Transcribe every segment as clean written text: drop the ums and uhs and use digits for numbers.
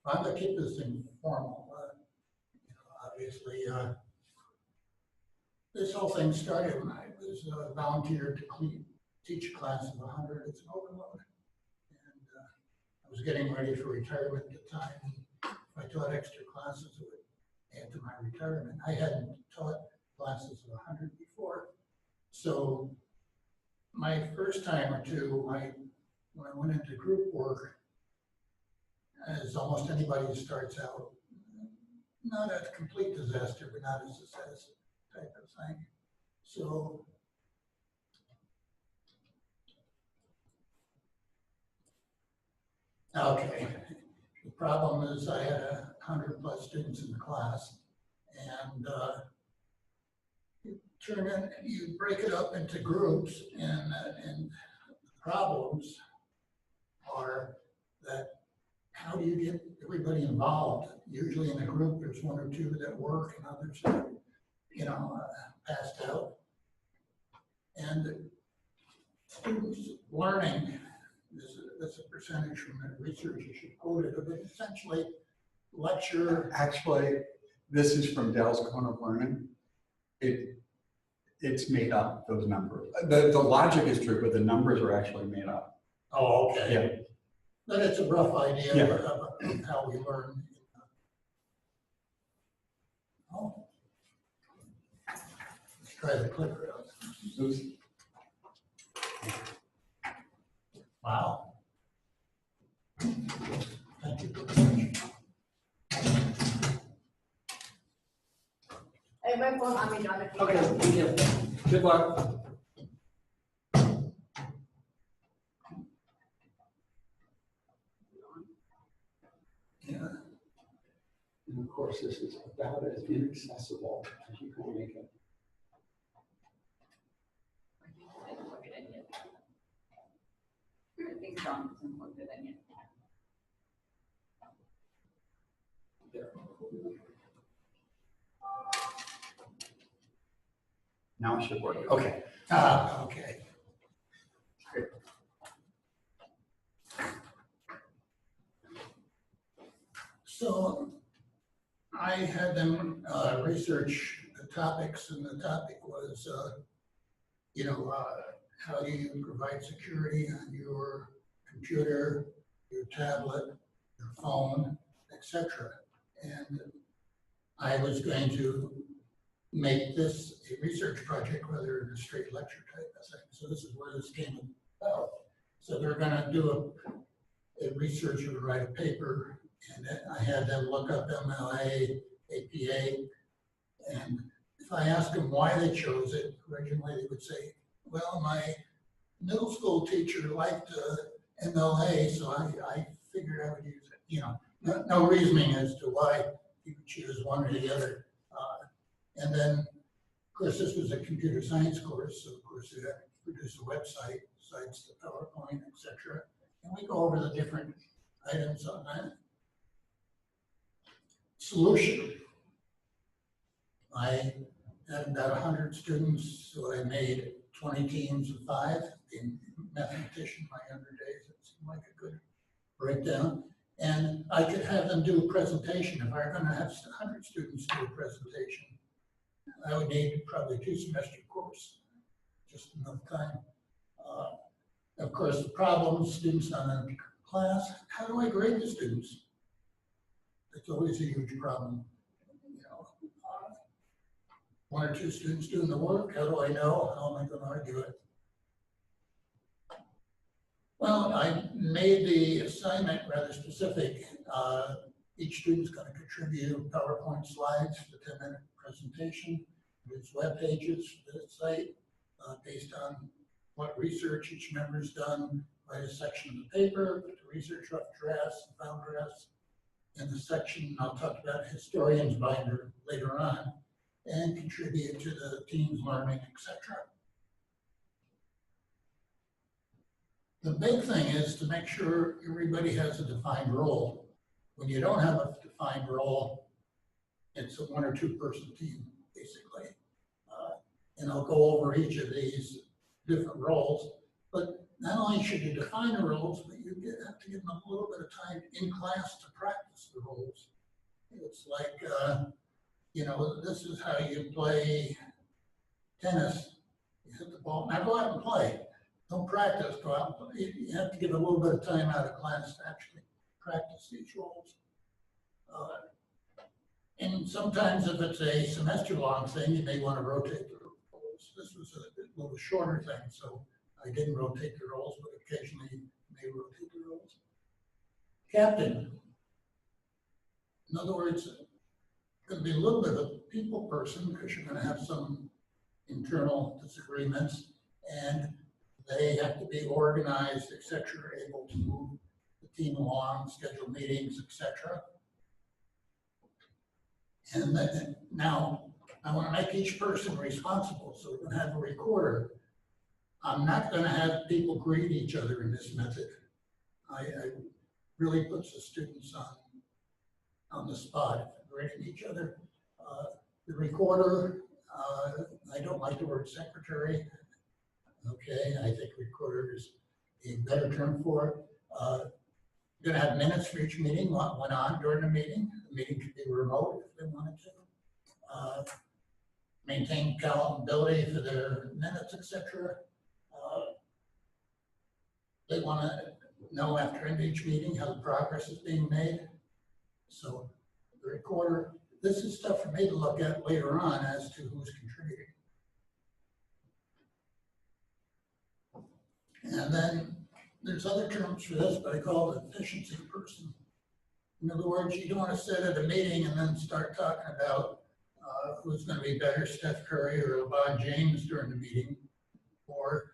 I'm going to keep this informal. Obviously, this whole thing started when I was volunteered to teach a class of 100. It's an overload. And I was getting ready for retirement at the time. If I taught extra classes, it would add to my retirement. I hadn't taught classes of 100 before. So my first time or two, when I went into group work, as almost anybody who starts out, not a complete disaster, but not a success type of thing. So okay, the problem is I had 100+ students in the class, and you break it up into groups, and problems are that how do you get everybody involved? Usually in a group, there's one or two that work and others that, passed out. And students learning, that's a percentage from the research you should quote it, but essentially lecture. Actually, this is from Dell's Cone of Learning. It's made up, those numbers. The logic is true, but the numbers are actually made up. Oh, okay. Yeah. But it's a rough idea of how we learn. Oh. Let's try the clicker out. Oops. Wow. Thank you very much. I have my phone on me, John. Okay, thank you. Good luck. Yeah. And of course, this is about as inaccessible as you can make it. There. Now it should work. Okay. Okay. Great. So I had them research the topics, and the topic was, how do you provide security on your computer, your tablet, your phone, etc. And I was going to make this a research project rather than a straight lecture type of thing. So this is where this came about. So they're going to do a researcher to write a paper, and I had them look up MLA, APA, and if I asked them why they chose it, originally they would say, well, my middle school teacher liked MLA, so I figured I would use it. No reasoning as to why you would choose one or the other. And then, of course, this was a computer science course, so of course we had to produce a website, sites to PowerPoint, etc. And we go over the different items on that. Solution. I had about 100 students, so I made 20 teams of 5. Being a mathematician in my younger days, it seemed like a good breakdown. And I could have them do a presentation. If I were going to have 100 students do a presentation, I would need probably 2 semester course, just enough time. Of course, the problems, students not in class, how do I grade the students? It's always a huge problem. 1 or 2 students doing the work, how do I know? How am I going to argue it? Well, I made the assignment rather specific. Each student's going to contribute PowerPoint slides for the 10-minute presentation. There's web pages for the site based on what research each member's done. Write a section of the paper, put the research rough drafts, found drafts. In the section, I'll talk about historian's binder later on, and contribute to the team's learning, etc. The big thing is to make sure everybody has a defined role. When you don't have a defined role, it's a 1 or 2 person team, basically. And I'll go over each of these different roles, but not only should you define the roles, but you have to give them a little bit of time in class to practice the roles. It's like, this is how you play tennis. You hit the ball, now go out and play. Don't practice, go out and play. You have to give a little bit of time out of class to actually practice these roles. And sometimes if it's a semester-long thing, you may want to rotate the roles. This was a little shorter thing, so I didn't rotate the roles, but occasionally you may rotate the roles. Captain. In other words, going to be a little bit of a people person because you're going to have some internal disagreements, and they have to be organized, etc., able to move the team along, schedule meetings, etc. And then, now, I want to make each person responsible, so we're going to have a recorder. I'm not going to have people greet each other in this method. I really puts the students on the spot, greeting each other. The recorder, I don't like the word secretary. Okay, I think recorder is a better term for it. You're going to have minutes for each meeting, what went on during the meeting. The meeting could be remote if they wanted to. Maintain accountability for their minutes, etc. They want to know after each meeting how the progress is being made. So the recorder, this is stuff for me to look at later on as to who's contributing. And then there's other terms for this, but I call it efficiency person. In other words, you don't want to sit at a meeting and then start talking about who's going to be better, Steph Curry or LeBron James during the meeting, or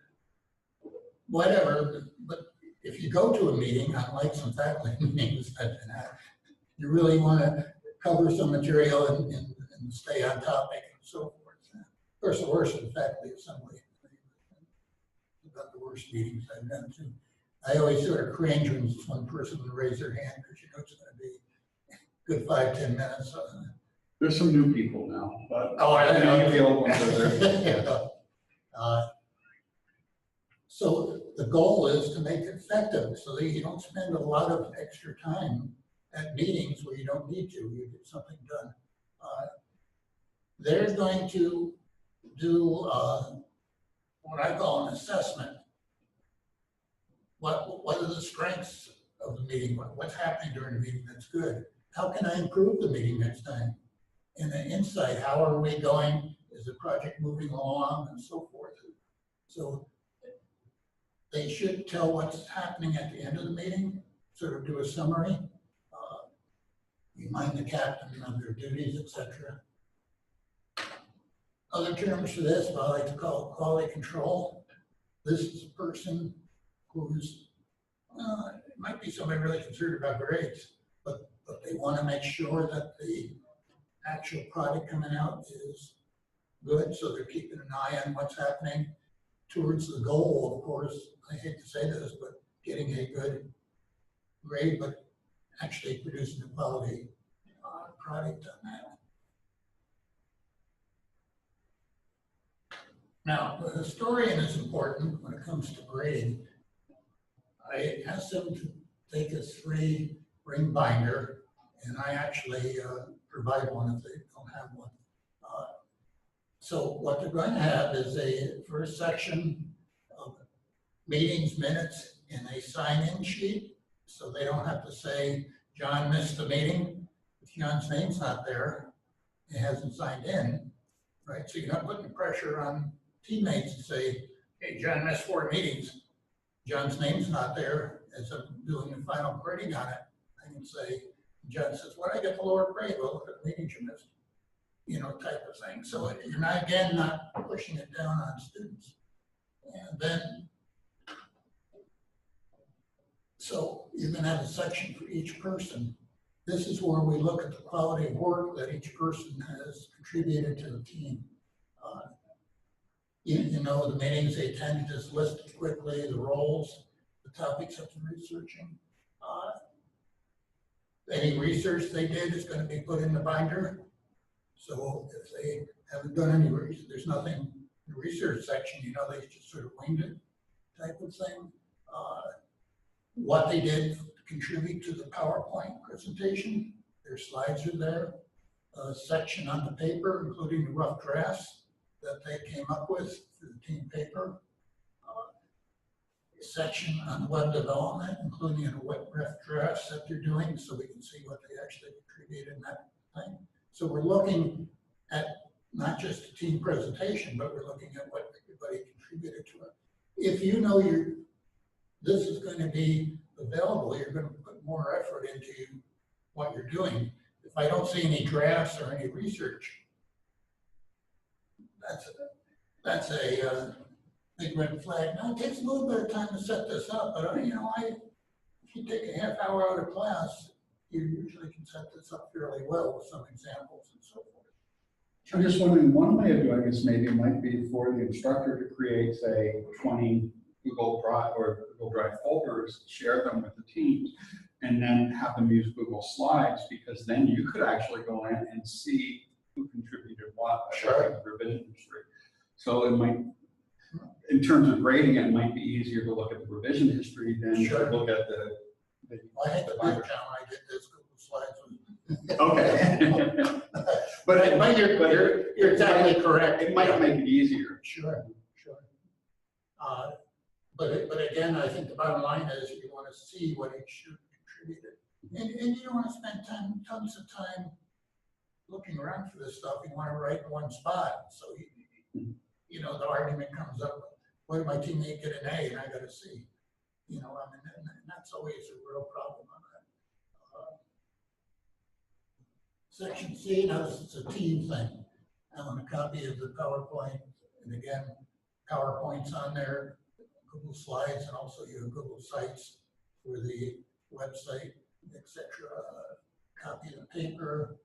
whatever. But if you go to a meeting, unlike some faculty meetings that you really want to cover some material and stay on topic and so forth. Of course, the worst of the faculty assembly. About the worst meetings I've been to. I always sort of cringe when one person would raise their hand because you know it's going to be a good 5-10 minutes. There's some new people now, but I you feel ones are there. So the goal is to make it effective so that you don't spend a lot of extra time at meetings where you don't need to. You get something done. They're going to do what I call an assessment. What are the strengths of the meeting? What's happening during the meeting that's good? How can I improve the meeting next time? And an insight, how are we going? Is the project moving along and so forth? So they should tell what's happening at the end of the meeting, sort of do a summary, remind the captain of their duties, etc. Other terms for this, what I like to call quality control. This is a person who's, it might be somebody really concerned about grades, but they want to make sure that the actual product coming out is good, so they're keeping an eye on what's happening towards the goal, of course. I hate to say this, but getting a good grade, but actually producing a quality product on that. Now, the historian is important when it comes to grading. I asked them to take a 3-ring binder, and I actually provide one if they don't have one. So what they're going to have is a first section of meetings, minutes, and a sign-in sheet, so they don't have to say, John missed the meeting. If John's name's not there, it hasn't signed in, right? So you're not putting pressure on teammates to say, hey, John missed 4 meetings. John's name's not there. As I'm doing the final grading on it, I can say, John says, what did I get the lower grade? Well, look at the meetings you missed, type of thing. So you're not, again, not pushing it down on students. And then, so you're going to have a section for each person. This is where we look at the quality of work that each person has contributed to the team. The meetings they attended, just listed quickly, the roles, the topics that they're researching. Any research they did is going to be put in the binder. So if they haven't done any research, there's nothing in the research section, they just sort of winged it type of thing. what they did to contribute to the PowerPoint presentation. Their slides are there. A section on the paper, including the rough drafts that they came up with for the team paper. A section on web development, including a web rough drafts that they're doing, so we can see what they actually contributed in that thing. So we're looking at not just the team presentation, but we're looking at what everybody contributed to it. If you know this is going to be available, you're going to put more effort into what you're doing. If I don't see any drafts or any research, that's a big red flag. Now, it takes a little bit of time to set this up, but if you take a half hour out of class, you usually can set this up fairly well with some examples and so forth. I'm just wondering, one way of doing this maybe might be for the instructor to create, say, 20 Google Drive or Google Drive folders, share them with the teams, and then have them use Google Slides, because then you could actually go in and see who contributed what, Sure. like revision history. So it might, in terms of grading, it might be easier to look at the revision history than Sure. to look at the Well, I think the big town I did this Google Slides. okay. But you're exactly correct. It might make it easier. Sure. But again, I think the bottom line is you want to see what each student contributed. And you don't want to spend tons of time looking around for this stuff. You want to write in one spot. So, the argument comes up, what did my teammate get an A and I got a C? And that's always a real problem on that. Section C, now this is a team thing. I want a copy of the PowerPoint, and again, PowerPoint's on there, Google Slides, and also your Google Sites for the website, etc. Copy of the paper,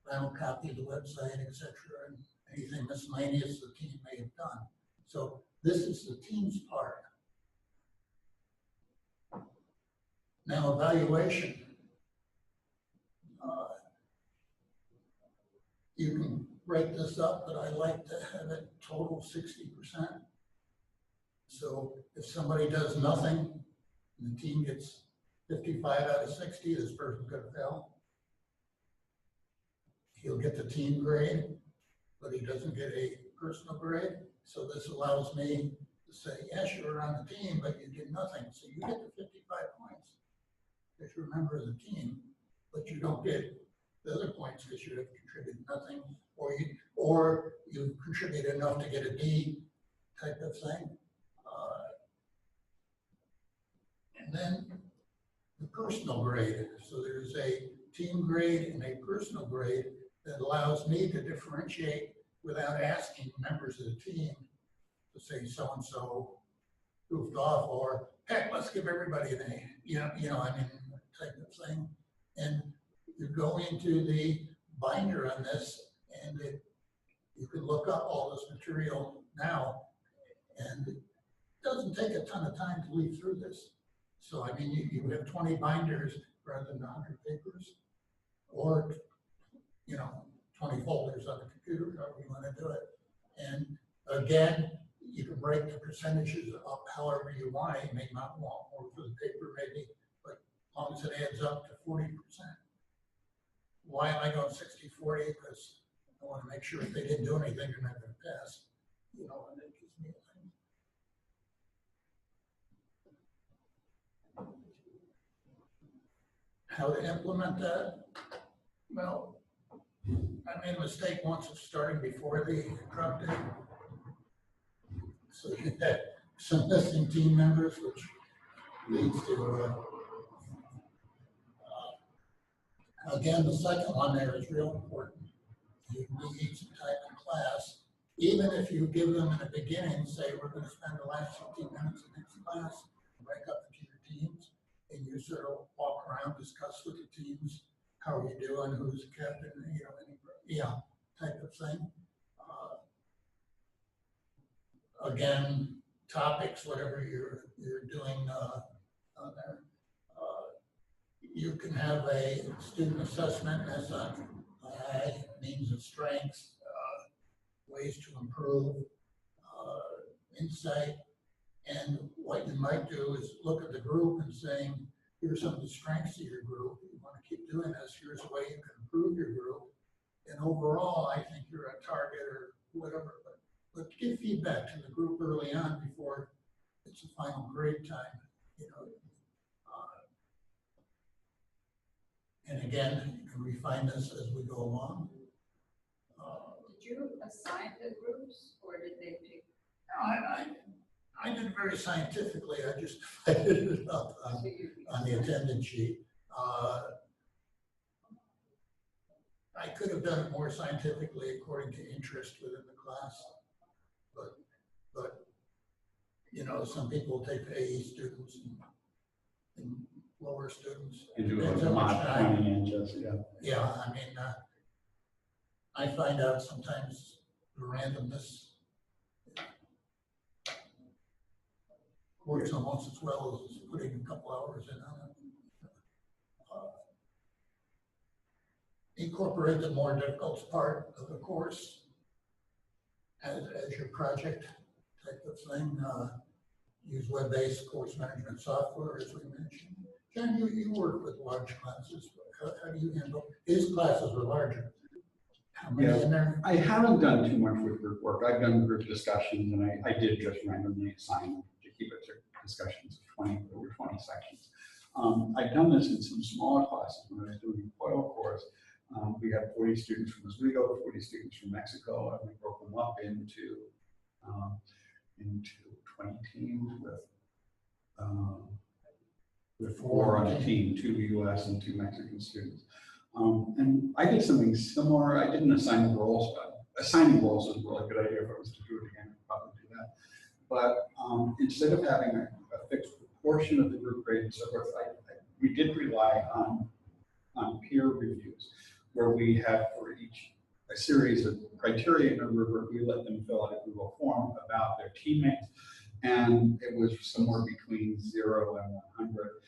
final copy of the website, etc. And anything miscellaneous the team may have done. So this is the team's part. Now, evaluation. You can break this up, but I like to have it total 60%. So if somebody does nothing, and the team gets 55 out of 60, this person's gonna fail. He'll get the team grade, but he doesn't get a personal grade. So this allows me to say, yes, you were on the team, but you did nothing. So you get the 55 points if you're a member of the team, but you don't get the other points because you have contributed nothing, or you contributed enough to get a D type of thing. And then the personal grade. So there's a team grade and a personal grade that allows me to differentiate without asking members of the team to say so-and-so goofed off, or heck, let's give everybody an A, type of thing. And you go into the binder on this, and you can look up all this material now, and it doesn't take a ton of time to leaf through this. So, you have 20 binders rather than 100 papers, or, 20 folders on the computer, however you want to do it. And again, you can break the percentages up however you want. You may not want more for the paper, maybe, but as long as it adds up to 40%. Why am I going 60-40? Because I want to make sure if they didn't do anything, they're not going to pass. And it gives me a thing. How to implement that? Well, I made a mistake once of starting before the drop date. So you had some missing team members, which leads to, again, the second one there is real important. You need some type of class, even if you give them in the beginning, say, we're going to spend the last 15 minutes in this class, break up into your teams, and you sort of walk around, discuss with the teams, how are you doing, who's the captain, type of thing. Again, topics, whatever you're doing on there. You can have a student assessment as a means of strengths, ways to improve, insight, And what you might do is look at the group and saying, here's some of the strengths of your group. You want to keep doing this. Here's a way you can improve your group. And overall, I think you're a target or whatever. But give feedback to the group early on before it's the final grade time. You know, and again, you can refine this as we go along. Did you assign the groups or did they pick? I did it very scientifically. I just divided it up on the attendance sheet. I could have done it more scientifically according to interest within the class, but you know, some people take AE students and lower students. And do Depends a how much Mod time. 20 and just, yeah. Yeah, I mean, I find out sometimes the randomness works almost as well as putting a couple hours in on it. Incorporate the more difficult part of the course as your project type of thing. Use web-based course management software, as we mentioned. John, you work with large classes. How do you handle, his classes are larger? How many in there? I haven't done too much with group work. I've done group discussions, and I did just randomly assign to keep it to discussions of over 20 sections. I've done this in some smaller classes when I was doing the COIL course. We had 40 students from Oswego, 40 students from Mexico, and we broke them up into 20 teams with 4 on a team, 2 US and 2 Mexican students. And I did something similar. I didn't assign roles, but assigning roles is a really good idea. If I was to do it again, I'd probably do that. But instead of having a fixed proportion of the group grade and so forth, we did rely on peer reviews, where we have for each a series of criteria in a rubric. We let them fill out a Google form about their teammates, and it was somewhere between 0 and 100.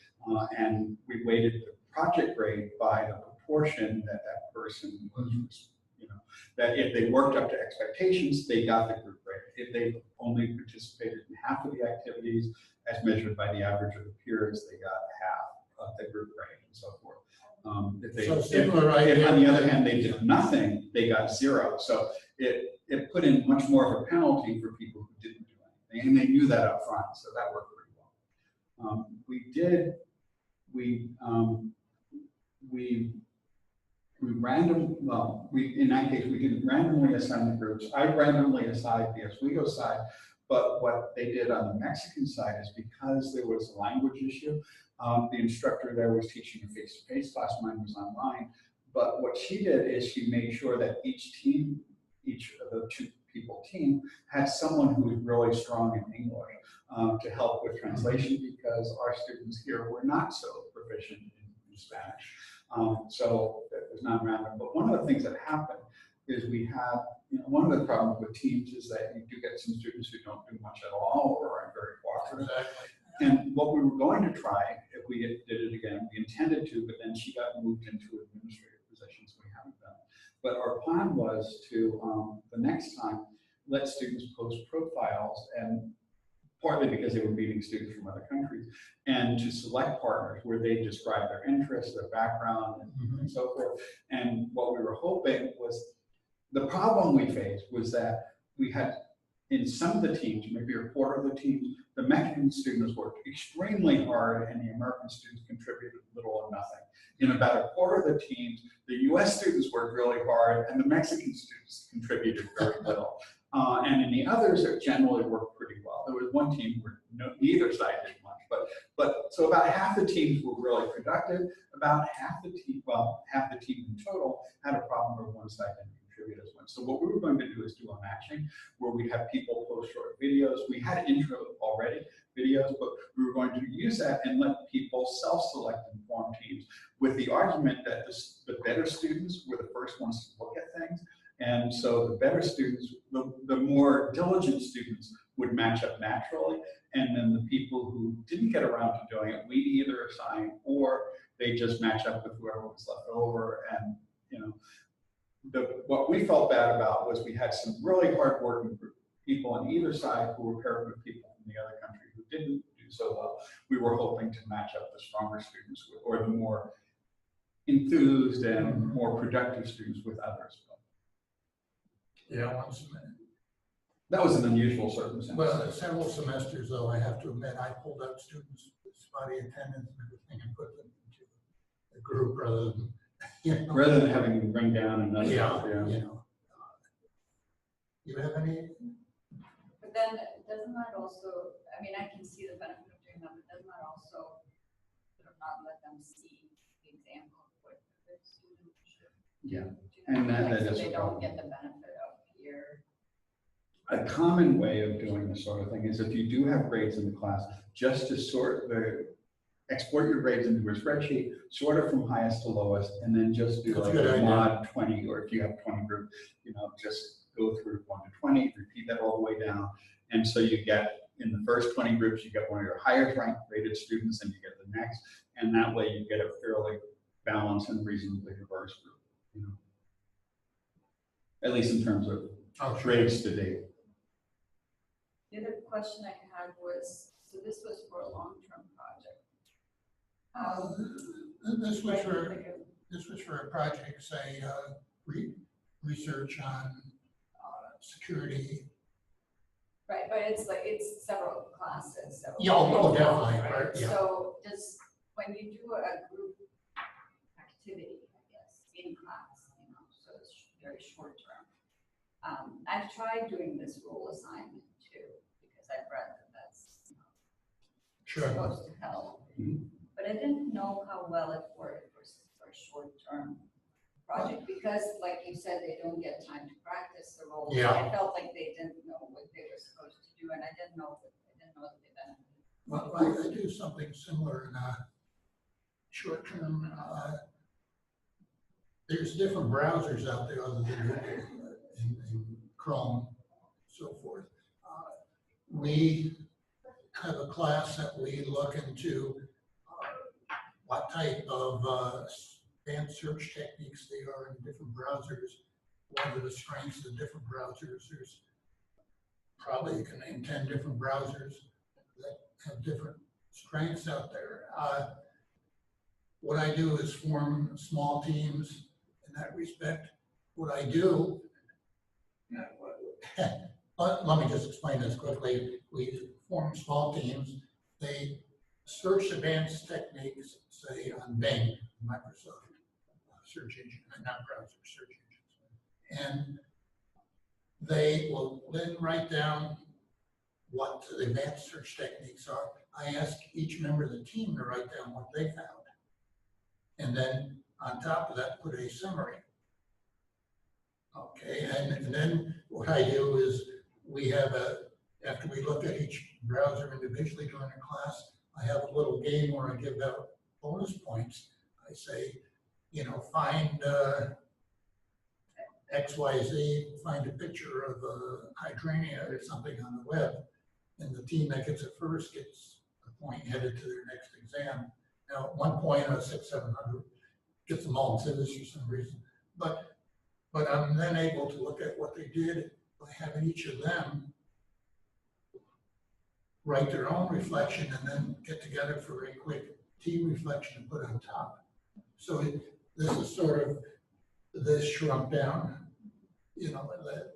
And we weighted the project grade by the proportion that that person was, you know, that if they worked up to expectations, they got the group grade. If they only participated in half of the activities, as measured by the average of the peers, they got half of the group grade and so forth. If on the other hand they did nothing, they got 0. So it put in much more of a penalty for people who didn't do anything, and they knew that up front, so that worked pretty well. In that case, we didn't randomly assign the groups. I randomly assigned the Oswego side, but what they did on the Mexican side is, because there was a language issue, the instructor there was teaching a face-to-face class, mine was online. But what she did is she made sure that each team, each of the 2 people team, had someone who was really strong in English to help with translation, because our students here were not so proficient in Spanish. So it was non-random. But one of the things that happened is we have, you know, one of the problems with teams is that you do get some students who don't do much at all or are very cooperative. Exactly. And what we were going to try, if we did it again, we intended to, but then she got moved into administrative positions, we haven't done it. But our plan was to, the next time, let students post profiles, and partly because they were meeting students from other countries, and to select partners where they describe their interests, their background, and so forth. And what we were hoping was, the problem we faced was that we had, in some of the teams, maybe a quarter of the teams, the Mexican students worked extremely hard and the American students contributed little or nothing. In about a quarter of the teams, the US students worked really hard and the Mexican students contributed very little. And in the others, it generally worked pretty well. There was one team where neither side did much, but so about half the teams were really productive. About half the team in total had a problem where one side didn't contribute as much. So what we were going to do is do a matching where we'd have people post short videos. We had intro already videos, but we were going to use that and let people self-select and form teams, with the argument that the better students were the first ones to look at things. And so the better students, the more diligent students would match up naturally. And then the people who didn't get around to doing it, we'd either assign or they just match up with whoever was left over. And, you know, what we felt bad about was we had some really hardworking people on either side who were paired with people from the other country didn't do so well. We were hoping to match up the stronger students with, or the more enthused and more productive students with others. Yeah, once a minute. That was an unusual circumstance. Well, several semesters though, I have to admit, I pulled out students with spotty attendance and everything and put them into a group rather than, Rather than having them bring down another. Yeah, You have any? But then, doesn't that also, I mean, I can see the benefit of doing that, but doesn't that also sort of not let them see the example of what the student should Yeah. do? And that Like, so is a they problem. don't get the benefit of peer. A common way of doing this sort of thing is if you do have grades in the class, just to export your grades into a spreadsheet, sort it from highest to lowest, and then just do That's a like good a idea. mod 20, or if you have 20 group, just go through 1 to 20, repeat that all the way down. And so you get, in the first 20 groups, you get one of your highest ranked rated students, and you get the next, and that way you get a fairly balanced and reasonably diverse group, At least in terms of grades to date. The other question I had was, so this was for a long-term project. This was Right, for, like a- this was for a project, say, research on security. Right, but it's several classes, so. Yeah, oh, definitely, Right, right, yeah. so when you do a group activity, I guess, in class, so it's very short term. I've tried doing this rule assignment too, because I've read that that's supposed to help. Mhm. But I didn't know how well it worked for a short term project, because like you said, they don't get time to practice the role. Yeah. I felt like they didn't know what they were supposed to do, and I didn't know that they benefited. Well, I do something similar in short term. There's different browsers out there other than Google and Chrome, so forth. We have a class that we look into what type of advanced search techniques they are in different browsers, what are the strengths of different browsers. There's probably, you can name 10 different browsers that have different strengths out there. What I do is form small teams in that respect. What I do, let me just explain this quickly. We form small teams. They search advanced techniques, say on Bing, Microsoft search engine, not browser, search engines. And they will then write down what the advanced search techniques are. I ask each member of the team to write down what they found. And then on top of that, put a summary. Okay, and then what I do is we have after we look at each browser individually during the class, I have a little game where I give out bonus points. I say, find XYZ, find a picture of hydrania or something on the web. And the team that gets it first gets a point headed to their next exam. Now, at one point, I was 600, 700, gets them all into this for some reason. But I'm then able to look at what they did by having each of them write their own reflection and then get together for a quick team reflection and put on top. So this is sort of this shrunk down, that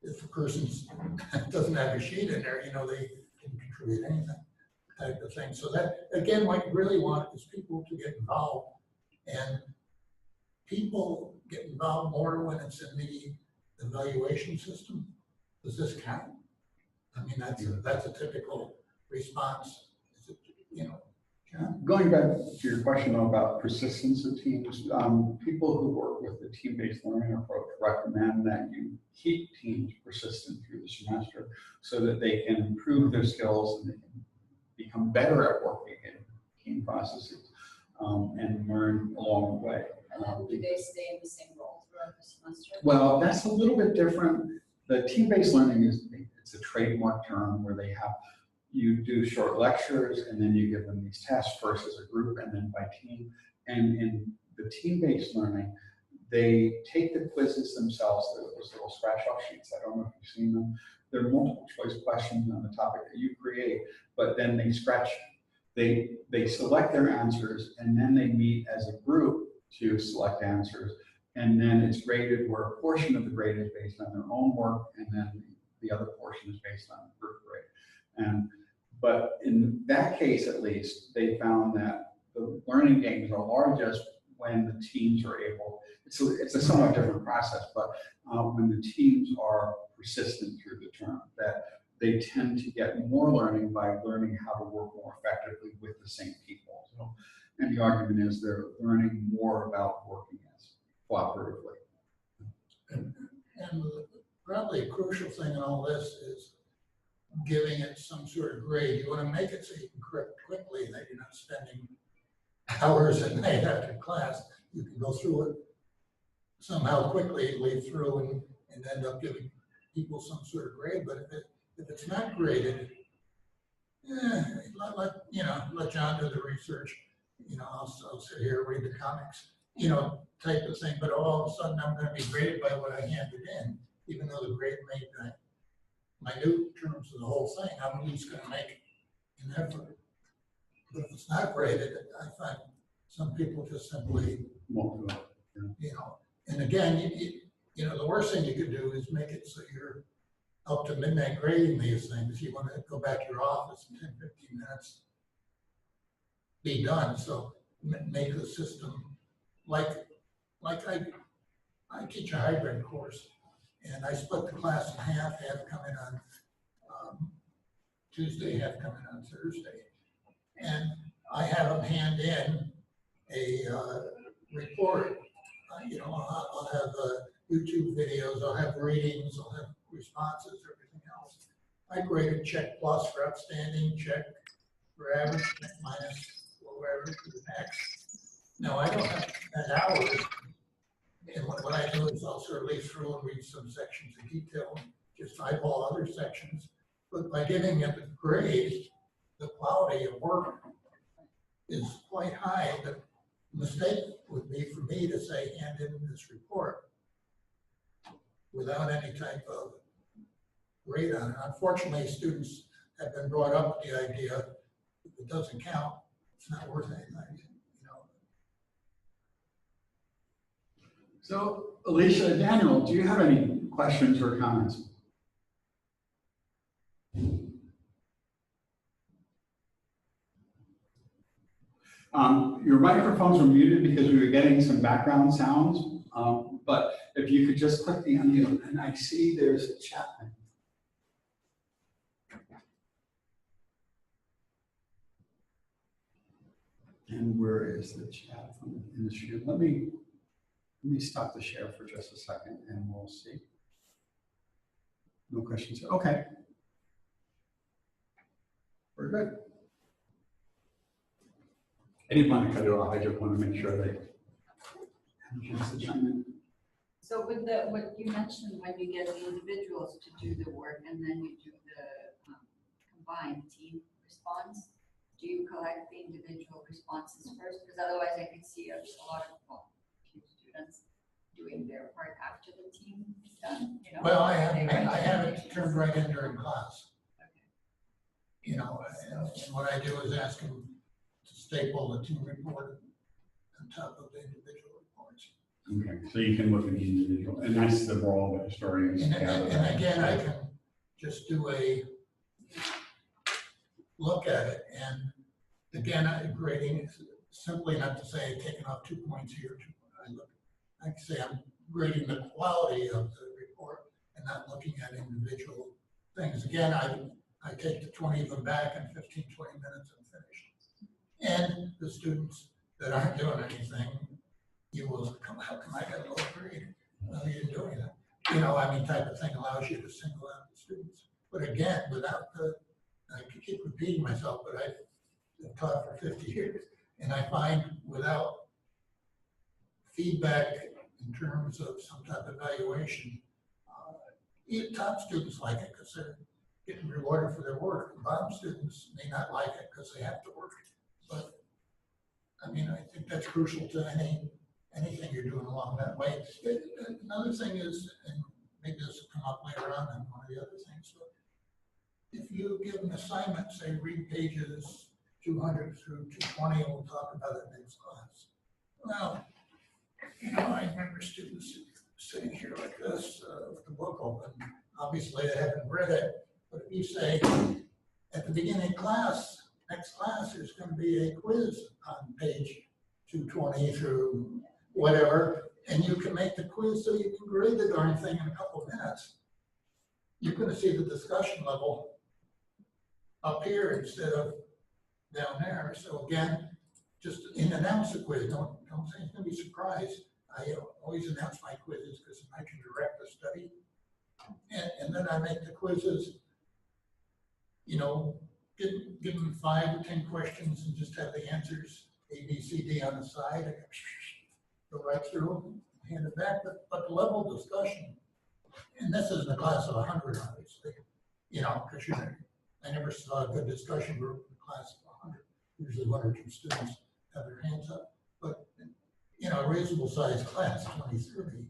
if a person doesn't have a sheet in there, they can contribute anything type of thing. So that, again, what you really want is people to get involved, and people get involved more when it's in the evaluation system. Does this count? I mean, that's a typical response. Is it, John? Going back to your question about persistence of teams, people who work with the team-based learning approach recommend that you keep teams persistent through the semester so that they can improve their skills and they can become better at working in team processes and learn along the way. And then do they stay in the same role throughout the semester? Well, that's a little bit different. The team-based learning it's a trademark term where you do short lectures and then you give them these tests first as a group and then by team. And in the team-based learning, they take the quizzes themselves, those little scratch-off sheets. I don't know if you've seen them. They're multiple choice questions on the topic that you create, but then they select their answers, and then they meet as a group to select answers. And then it's graded where a portion of the grade is based on their own work, and then the other portion is based on group grade. But in that case, at least, they found that the learning gains are largest when the teams are able, it's a somewhat different process, but when the teams are persistent through the term, that they tend to get more learning by learning how to work more effectively with the same people. So, and the argument is they're learning more about working as cooperatively. And probably a crucial thing in all this is giving it some sort of grade. You want to make it so you can correct quickly, that you're not spending hours at night after class. You can go through it somehow quickly, lead through and end up giving people some sort of grade. But if it's not graded, let John do the research. I'll sit here, read the comics, type of thing. But all of a sudden, I'm going to be graded by what I handed in, even though the grade may be minute terms of the whole thing. I'm at least going to make an effort. But if it's not graded, I find some people just simply, and again, the worst thing you could do is make it so you're up to midnight grading these things. You want to go back to your office in 10, 15 minutes, be done. So make the system like I teach a hybrid course, and I split the class in half come in on Tuesday, half come in on Thursday. And I have them hand in a report. I'll have YouTube videos, I'll have readings, I'll have responses, everything else. I graded check plus for outstanding, check for average, check minus, low average for the next. No, I don't have hours. And what I do is I'll sort of leaf through and read some sections in detail, just eyeball other sections. But by giving it a grade, the quality of work is quite high. The mistake would be for me to say, hand in this report without any type of grade on it. Unfortunately, students have been brought up with the idea, if it doesn't count, it's not worth anything. So, Alicia, Daniel, do you have any questions or comments? Your microphones were muted because we were getting some background sounds, but if you could just click the unmute, and I see there's a chat. And where is the chat from in the share? Let me stop the share for just a second and we'll see. No questions. Okay. We're good. I didn't want to cut it off. I just want to make sure they have a chance to chime in. So with what you mentioned, when you get the individuals to do the work and then you do the combined team response, do you collect the individual responses first? Because otherwise I could see a lot of students doing their part after the team is done. Well, I have it turned right in during class. Okay. And what I do is ask them to staple the team report on top of the individual reports. Okay, so you can look at the individual, and that's the role that historians have. And again, I can just do a look at it, and again, grading is simply not to say taking off 2 points here, 2 points. I can say I'm grading the quality of the report and not looking at individual things. Again, I take the 20 of them back in 15, 20 minutes and finish. And the students that aren't doing anything, you will come, how come I got a low grade? Well, you didn't do anything. Type of thing allows you to single out the students. But again, without I could keep repeating myself, but I've taught for 50 years. And I find without feedback in terms of some type of evaluation, top students like it because they're getting rewarded for their work. Bottom students may not like it because they have to work. But I think that's crucial to anything you're doing along that way. Another thing is, and maybe this will come up later on in one of the other things, but if you give an assignment, say read pages 200 through 220, and we'll talk about it next class. Well, you know, I remember students sitting here like this with the book open. Obviously, they haven't read it, but if you say at the beginning of class, next class, there's going to be a quiz on page 220 through whatever, and you can make the quiz so you can grade the darn thing in a couple of minutes. You're going to see the discussion level up here instead of down there. So again, just announce the quiz. Don't say it's going to be surprised. I always announce my quizzes because I can direct the study. And then I make the quizzes, you know, give them 5 or 10 questions and just have the answers, A, B, C, D on the side, and go right through, hand it back, but the level of discussion, and this isn't a class of 100, obviously, you know, because I never saw a good discussion group in a class of 100. Usually 1 or 2 students have their hands up, but you know, a reasonable sized class, 20, 30,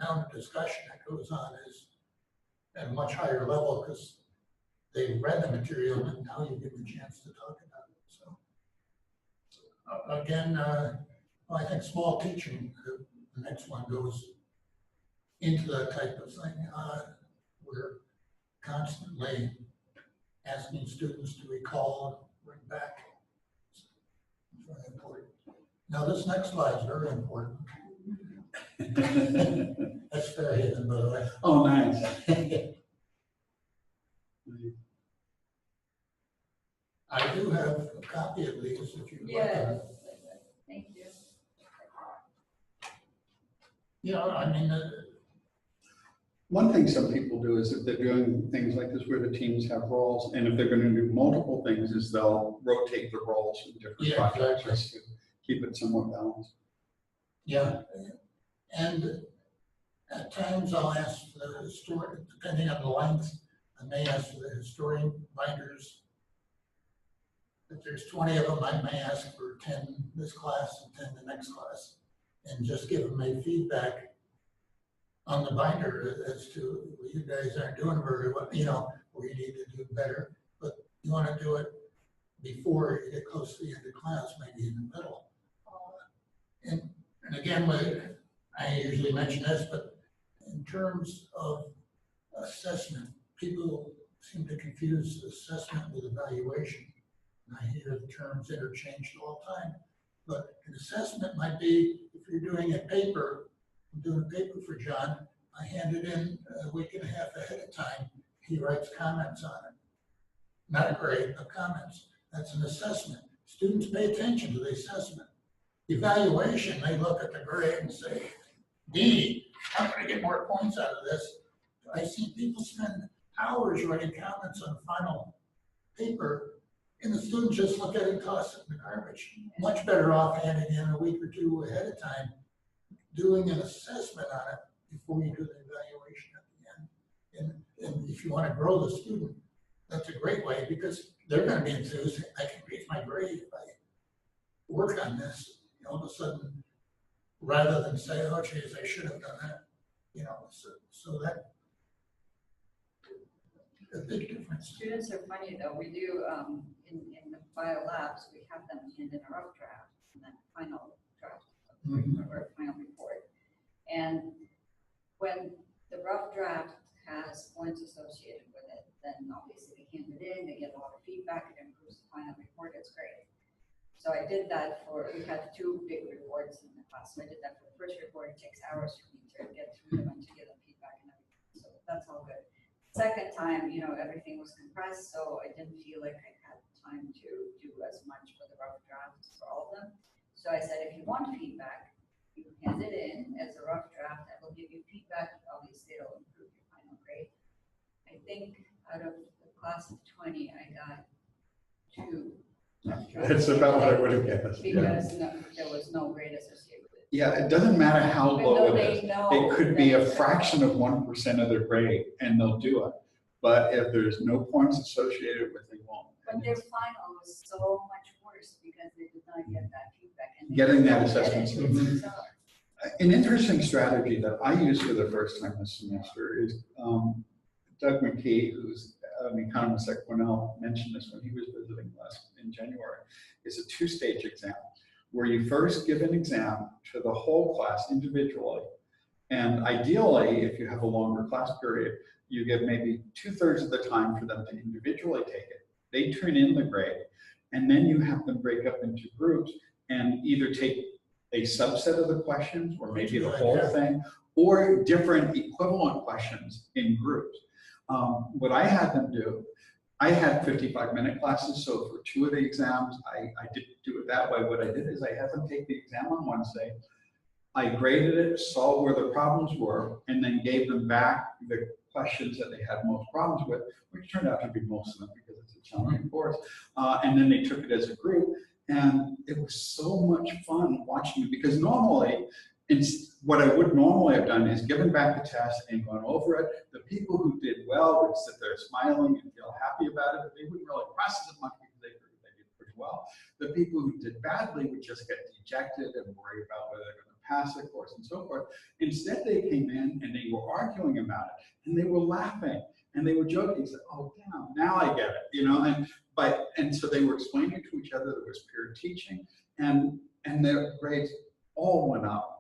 now the discussion that goes on is at a much higher level because they've read the material and now you give them a chance to talk about it. So again, I think small teaching, the next one goes into that type of thing. We're constantly asking students to recall, bring back. It's very important. Now this next slide is very important. That's Fairhaven, by the way. Oh, nice. I do have a copy of these if you'd like. Yeah, thank you. You know, I mean, One thing some people do is if they're doing things like this where the teams have roles, and if they're going to do multiple things, is they'll rotate the roles in different Yeah, projects exactly. just to keep it somewhat balanced. yeah, and at times I'll ask the historian, depending on the length, I may ask for the historian binders. If there's 20 of them, I may ask for 10 this class and 10 the next class, and just give them a feedback on the binder as to, well, you guys aren't doing very well, you know, or you need to do better, but you want to do it before you get close to the end of class, maybe in the middle. And again, I usually mention this, but in terms of assessment, people seem to confuse assessment with evaluation. And I hear the terms interchanged all the time. But an assessment might be, if you're doing a paper, I'm doing a paper for John, I hand it in a week and a half ahead of time. He writes comments on it. Not a grade, but comments. That's an assessment. Students pay attention to the assessment. Evaluation, they look at the grade and say, D, I'm going to get more points out of this. I've seen people spend hours writing comments on the final paper, and the students just look at it and toss it in the garbage. Much better off handing in a week or 2 ahead of time, doing an assessment on it before you do the evaluation at the end. And if you want to grow the student, that's a great way because they're going to be enthused. I can reach my grade if I work on this. All of a sudden, rather than say, oh, geez, I should have done that, you know, so that a big difference. Students are funny though. We do, in the bio labs, we have them hand in a rough draft and then final draft or final report. And when the rough draft has points associated with it, then obviously they hand it in, they get a lot of feedback, it improves the final report, it's great. So I did that we had 2 big reports in the class. So I did that for the first report. It takes hours for me to get through them and to give them feedback and everything. So that's all good. Second time, you know, everything was compressed, so I didn't feel like I had time to do as much for the rough drafts for all of them. So I said, if you want feedback, you hand it in as a rough draft. I will give you feedback. Obviously, it'll improve your final grade. I think out of the class of 20, I got 2. That's about what I would have guessed. Because there was no grade associated with it. Yeah, it doesn't matter how Even low though it they is. know It could be that a it's fraction of 1% of their grade and they'll do it. But if there's no points associated with it, they won't. But their final was so much worse because they did not get that feedback. And they Getting that didn't get assessment. it. So An interesting strategy that I used for the first time this semester is Doug McKee, who's an economist at Cornell, mentioned this when he was visiting us in January, is a two-stage exam where you first give an exam to the whole class individually. And ideally, if you have a longer class period, you give maybe 2/3 of the time for them to individually take it. They turn in the grade, and then you have them break up into groups and either take a subset of the questions, or maybe the whole thing, or different equivalent questions in groups. What I had them do, I had 55-minute classes, so for 2 of the exams, I didn't do it that way. What I did is I had them take the exam on Wednesday, I graded it, saw where the problems were, and then gave them back the questions that they had most problems with, which turned out to be most of them because it's a challenging course. And then they took it as a group, and it was so much fun watching it, because normally, what I would normally have done is given back the test and gone over it. The people who did well would sit there smiling and feel happy about it, but they wouldn't really process it much because they figured they did pretty well. The people who did badly would just get dejected and worry about whether they're going to pass the course and so forth. Instead, they came in and they were arguing about it, and they were laughing and they were joking. Said, "Oh, damn, now I get it," you know. And so they were explaining to each other. There was peer teaching, and their grades all went up.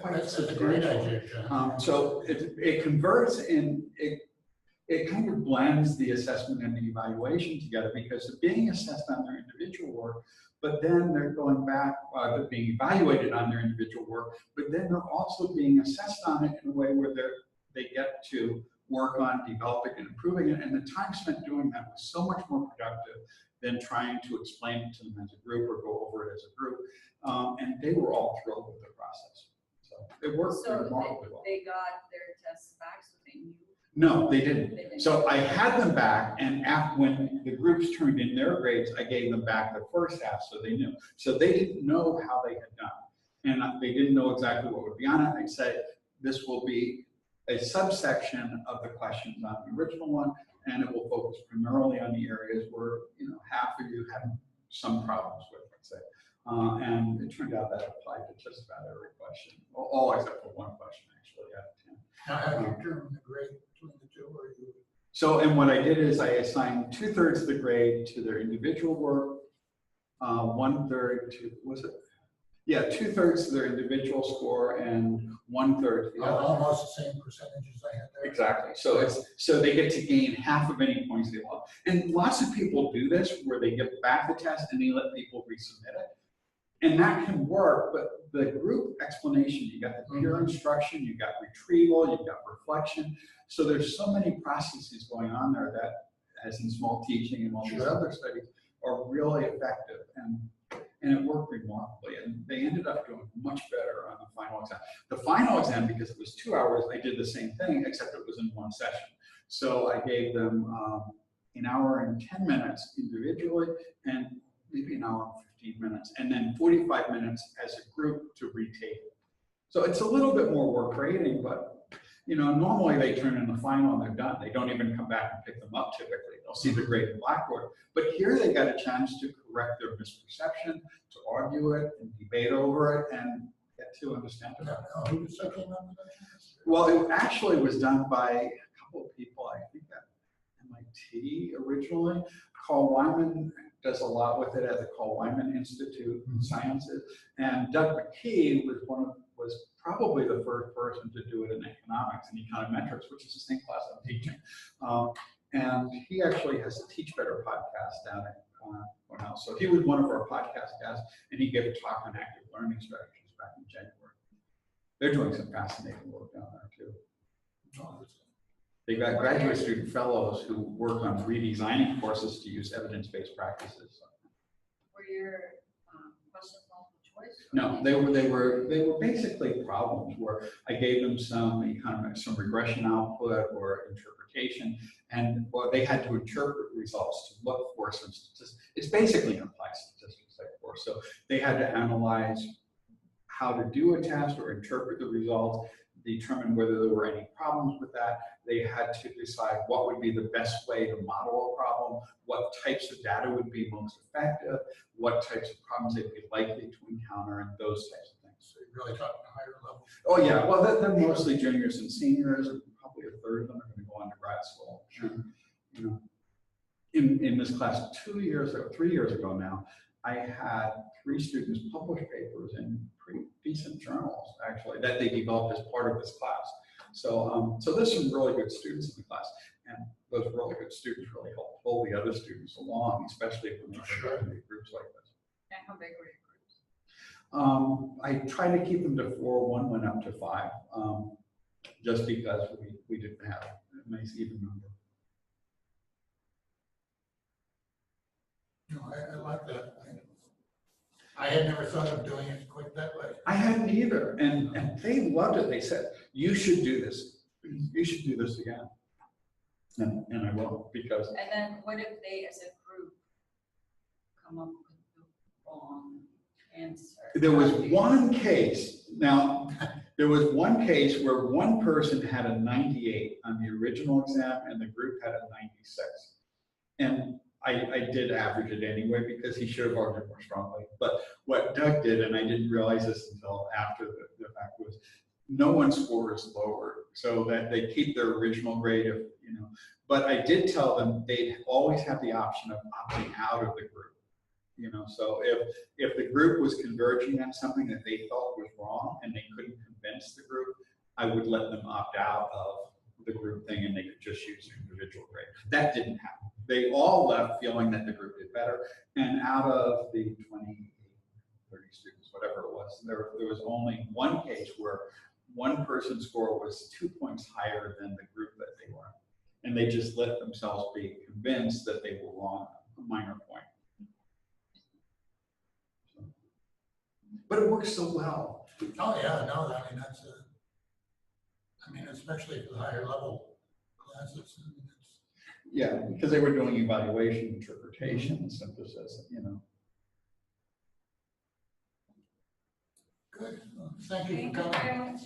That's a great idea, John. So it converts in, it kind of blends the assessment and the evaluation together, because they're being assessed on their individual work, but then they're going back, they're being evaluated on their individual work, but then they're also being assessed on it in a way where they get to work on developing and improving it. And the time spent doing that was so much more productive than trying to explain it to them as a group or go over it as a group. And they were all thrilled with the process. So it worked remarkably well. They got their tests back, so they knew. No, they didn't. So I had them back, and when the groups turned in their grades, I gave them back the first half, so they knew. So they didn't know how they had done, and they didn't know exactly what would be on it. I'd say this will be a subsection of the questions on the original one, and it will focus primarily on the areas where half of you had some problems with, let's say. And it turned out that applied to just about every question, all except for one question, actually, out of 10. Now, how do you determine the grade between the two, or you? So, and what I did is I assigned 2/3 of the grade to their individual work, 1/3 to, was it? Yeah, 2/3 to their individual score, and 1/3 to the other. Almost the same percentages I had there. Exactly. So they get to gain half of any points they lost. And lots of people do this where they give back the test and they let people resubmit it. And that can work, but the group explanation, you got the peer instruction, you got retrieval, you got reflection. So there's so many processes going on there that, as in small teaching and all these other studies, are really effective. And it worked remarkably. And they ended up doing much better on the final exam. The final exam, because it was 2 hours, I did the same thing, except it was in one session. So I gave them an hour and 10 minutes individually, and maybe an hour and 15 minutes, and then 45 minutes as a group to retake it. So it's a little bit more work grading, but normally they turn in the final and they're done. They don't even come back and pick them up typically. They'll see the grade in Blackboard. But here they got a chance to correct their misperception, to argue it and debate over it and get to understand it. Who was second on that? Well, it actually was done by a couple of people, I think at MIT originally. Carl Wyman does a lot with it at the Carl Wyman Institute in Sciences. And Doug McKee was probably the first person to do it in economics and econometrics, which is the same class I'm teaching. And he actually has a Teach Better podcast down at Cornell. So he was one of our podcast guests, and he gave a talk on active learning strategies back in January. They're doing some fascinating work down there too. They got graduate student fellows who work on redesigning courses to use evidence-based practices. Were your questions multiple choice? No, they were basically problems where I gave them some regression output or interpretation, and they had to interpret results to look for some statistics. It's basically an applied statistics type course. So they had to analyze how to do a test or interpret the results, determine whether there were any problems with that. They had to decide what would be the best way to model a problem, what types of data would be most effective, what types of problems they'd be likely to encounter, and those types of things. So you're really talking to high higher level? Oh, yeah, well, they're mostly juniors and seniors, probably a third of them are gonna go on to grad school. And, you know, in this class 3 years ago now, I had 3 students publish papers in pretty decent journals, actually, that they developed as part of this class. So, so there's some really good students in the class, and those really good students really help pull the other students along, especially when they start in big groups like this. And how big were your groups? I tried to keep them to 4, one went up to 5, just because we didn't have a nice even number. No, I like that. I had never thought of doing it quite that way. I hadn't either, and they loved it. They said, you should do this. You should do this again. And I will, because And then what if they, as a group, come up with the wrong answer? there was one case, now, there was one case where one person had a 98 on the original exam and the group had a 96. And I did average it anyway because he should have argued more strongly. But what Doug did, and I didn't realize this until after the fact, was no one's score is lower, so that they keep their original grade if, you know. But I did tell them they'd always have the option of opting out of the group. You know, so if the group was converging on something that they thought was wrong and they couldn't convince the group, I would let them opt out of the group thing and they could just use their individual grade. That didn't happen. They all left feeling that the group did better. And out of the 20, 30 students, whatever it was, there was only one case where one person's score was 2 points higher than the group that they were. And they just let themselves be convinced that they were wrong, a minor point. But it works so well. Oh, yeah, no, I mean, that's especially for the higher level classes. I mean, it's, Yeah, because they were doing evaluation, interpretation, and synthesis, you know. good. Well, thank you for Thank you coming. very much.